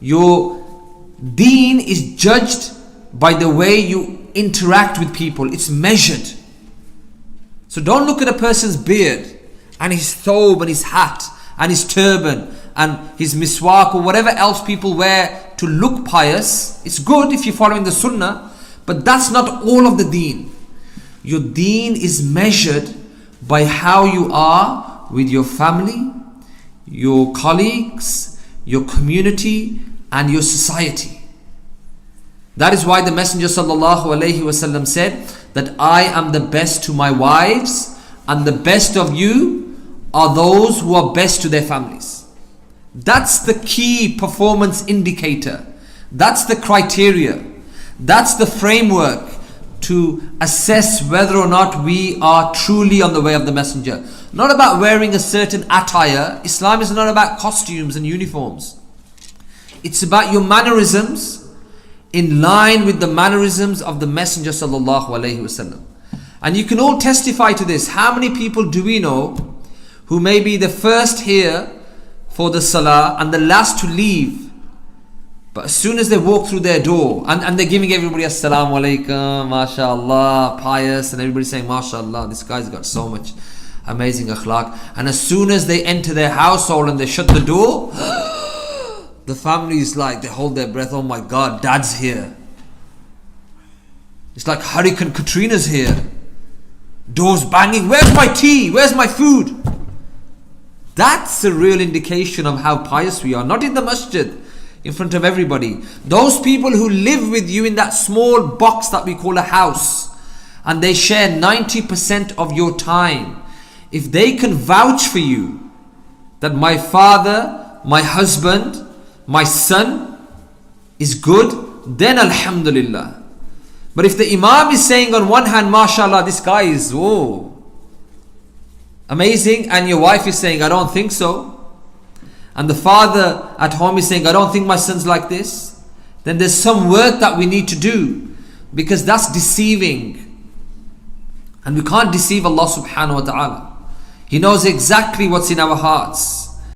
Your deen is judged by the way you interact with people. It's measured. So don't look at a person's beard and his thobe and his hat and his turban and his miswak or whatever else people wear to look pious. It's good if you're following the sunnah, but that's not all of the deen. Your deen is measured by how you are with your family, your colleagues, your community and your society. That is why the Messenger sallallahu alaihi wasallam said that I am the best to my wives, and the best of you are those who are best to their families. That's the key performance indicator. That's the criteria. That's the framework to assess whether or not we are truly on the way of the Messenger. Not about wearing a certain attire. Islam is not about costumes and uniforms. It's about your mannerisms in line with the mannerisms of the Messenger sallallahu alaihi wasallam. And you can all testify to this. How many people do we know who may be the first here for the salah and the last to leave, but as soon as they walk through their door and they're giving everybody assalamu alaikum, mashallah, pious, and everybody's saying mashallah, this guy's got so much amazing akhlaq, and as soon as they enter their household and they shut the door, the family is like, they hold their breath, oh my God, dad's here. It's like Hurricane Katrina's here. Doors banging, where's my tea? Where's my food? That's a real indication of how pious we are. Not in the masjid, in front of everybody. Those people who live with you in that small box that we call a house, and they share 90% of your time, if they can vouch for you that my father, my husband, my son is good, then alhamdulillah. But if the imam is saying on one hand, mashallah, this guy is amazing, and your wife is saying, I don't think so, and the father at home is saying, I don't think my son's like this, then there's some work that we need to do, because that's deceiving. And we can't deceive Allah subhanahu wa ta'ala. He knows exactly what's in our hearts.